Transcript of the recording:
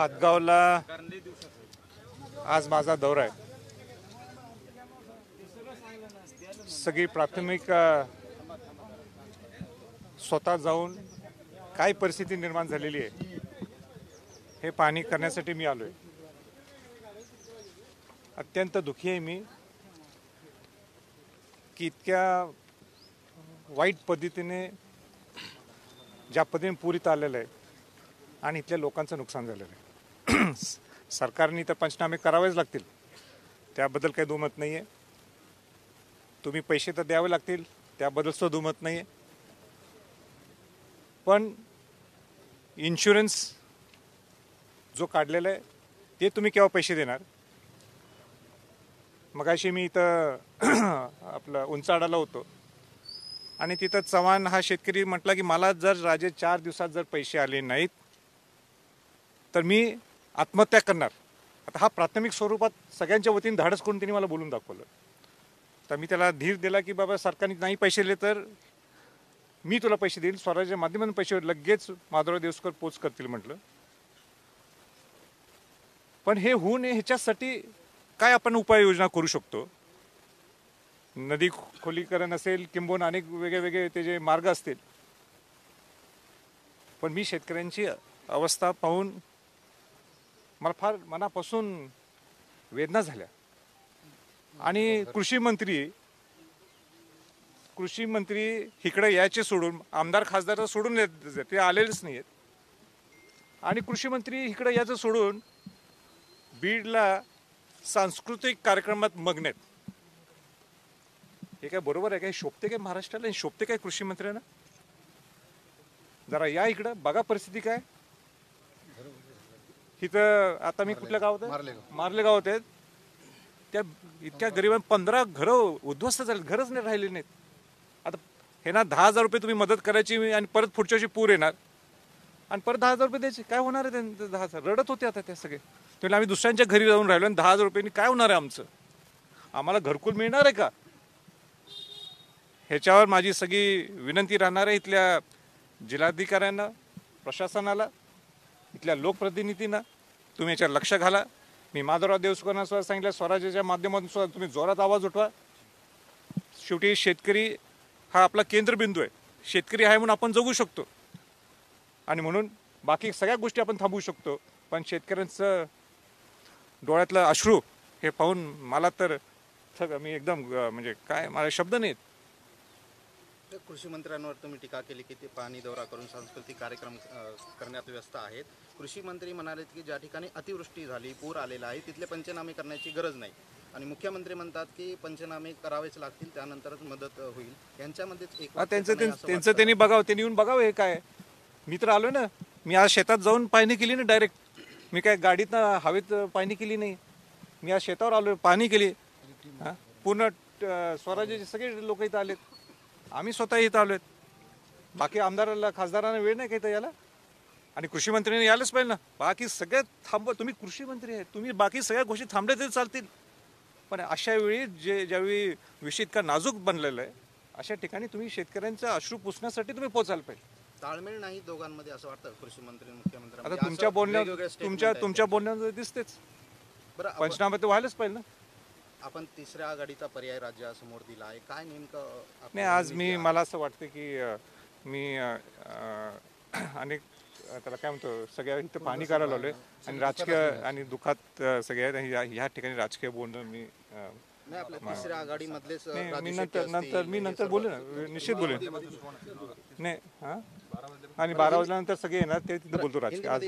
हातगावला आज माझा दौरा आहे. सगळी प्राथमिक स्वतः जाऊन काय परिस्थिती निर्माण झालेली आहे हे पाहणी करण्यासाठी मी आलोय. अत्यंत दुःखी आहे मी की इतक्या वाईट पद्धतीने ज्या पद्धतीने पूर आलेलं आहे आणि इथल्या लोकांचं नुकसान झालेलं आहे. सरकारने तर पंचनामे करावेच लागतील, त्याबद्दल काही दुमत नाही आहे. तुम्ही पैसे तर द्यावे लागतील, त्याबद्दल सुद्धा दुमत नाही आहे. पण इन्शुरन्स जो काढलेला आहे ते तुम्ही केव्हा पैसे देणार? मगाशी मी इथं आपलं उंचाडाला होतो आणि तिथं चव्हाण हा शेतकरी म्हटला की मला जर राजे 4 दिवसात जर पैसे आले नाहीत तर मी आत्महत्या करणार. आता हा प्राथमिक स्वरूपात सगळ्यांच्या वतीने धाडस करून त्यांनी मला बोलून दाखवलं. तर मी त्याला धीर दिला की बाबा सरकारने नाही पैसे दिले तर मी तुला पैसे देईल, स्वराज्याच्या माध्यमातून पैसे लगेच माधवराव देवसकर पोच करतील म्हटलं. पण हे होऊ नये ह्याच्यासाठी काय आपण उपाययोजना करू शकतो? नदी खोलीकरण असेल किंबहुना अनेक वेगळे वेगळे ते जे मार्ग असतील. पण मी शेतकऱ्यांची अवस्था पाहून मला फार मनापासून वेदना झाल्या. आणि कृषी मंत्री इकडे यायचे सोडून, आमदार खासदार सोडून ते आलेलेच नाहीत. आणि कृषी मंत्री इकडे यायचं सोडून बीडला सांस्कृतिक कार्यक्रमात मग्न आहेत. हे काय बरोबर आहे? काय शोभते काय महाराष्ट्राला? शोभते काय कृषी मंत्र्यांना? जरा या इकडं बघा परिस्थिती काय. इथं आता मी कुठल्या गावात आहे? मार्ले गावात आहेत. त्या इतक्या गरीब 15 घरं उद्ध्वस्त झाले, घरच नाही राहिले नाहीत. आता हे ना 10,000 रुपये तुम्ही मदत करायची आणि परत पुढच्या वर्षी पूर येणार आणि परत 10,000 रुपये द्यायचे. काय होणार आहे त्यांचं? 10,000 रडत होते आता ते सगळे. त्यामुळे आम्ही दुसऱ्यांच्या घरी जाऊन राहिलो आणि 10,000 रुपयांनी काय होणार आहे आमचं? आम्हाला घरकुल मिळणार आहे का? ह्याच्यावर माझी सगळी विनंती राहणार आहे इथल्या जिल्हाधिकाऱ्यांना, प्रशासनाला, इथल्या लोकप्रतिनिधींना. तुम्ही याच्यावर लक्ष घाला. मी माधवराव देवसकरांना सुद्धा सांगितलं, स्वराज्याच्या माध्यमातून सुद्धा तुम्ही जोरात आवाज उठवा. शेवटी शेतकरी हा आपला केंद्रबिंदू आहे. शेतकरी आहे म्हणून आपण जगू शकतो आणि म्हणून बाकी सगळ्या गोष्टी आपण थांबवू शकतो. पण शेतकऱ्यांचं डोळ्यातलं अश्रू हे पाहून मला तर मी एकदम म्हणजे काय, मला शब्द नाहीत. कृषी मंत्र्यांवर तुम्ही टीका केली की ते पाणी दौरा करून सांस्कृतिक कार्यक्रम करण्यात व्यस्त आहेत. कृषी मंत्री म्हणाले की ज्या ठिकाणी अतिवृष्टी झाली, पूर आलेला आहे, तिथले पंचनामे करण्याची गरज नाही. आणि मुख्यमंत्री म्हणतात की पंचनामे करावेच लागतील, त्यानंतरच मदत होईल. यांच्यामध्येच एक त्यांचं त्यांनी बघावं, त्यांनी येऊन बघावं हे काय. मी तर आलो ना, मी आज शेतात जाऊन पाहणी केली ना डायरेक्ट. मी काय गाडीत हवेत पाहणी केली नाही. मी आज शेतावर आलो, पाहणी केली. पूर्ण स्वराज्याचे सगळे लोक इथं आलेत. आम्ही स्वतः इथं आलोय. बाकी आमदाराला खासदारांना वेळ नाही का इथं यायला? आणि कृषी मंत्र्यांनी यायलाच पाहिजे ना. बाकी सगळे थांबवा. तुम्ही कृषी मंत्री आहे, तुम्ही बाकी सगळ्या गोष्टी थांबल्या तरी चालतील. पण अशा वेळी ज्यावेळी विषय इतका नाजूक बनलेला आहे, अशा ठिकाणी तुम्ही शेतकऱ्यांचा अश्रू पुसण्यासाठी तुम्ही पोचायला पाहिजे. ताळमेळ नाही दोघांमध्ये असं वाटतं कृषी मंत्री मुख्यमंत्री. आता तुमच्या बोलण्यात दिसतेच. पंचनामे तर व्हायलाच पाहिजे ना. आपण तिसऱ्या आघाडीचा पर्याय राज्यासमोर दिला आहे, काय नेमकं? नाही, आज मला असं वाटतं की मी अनेक त्याला काय म्हणतो, सगळ्या इथं पाहणी करायला लावलोय आणि राजकीय आणि दुःखात सगळ्या ह्या ठिकाणी राजकीय बोलणं मी तिसऱ्या आघाडीमधलेच मी नंतर बोलेन ना, निश्चित बोलेन. नाही, हां, आणि 12 वाजल्यानंतर सगळे येणार ते तिथं बोलतो राजकीय. आज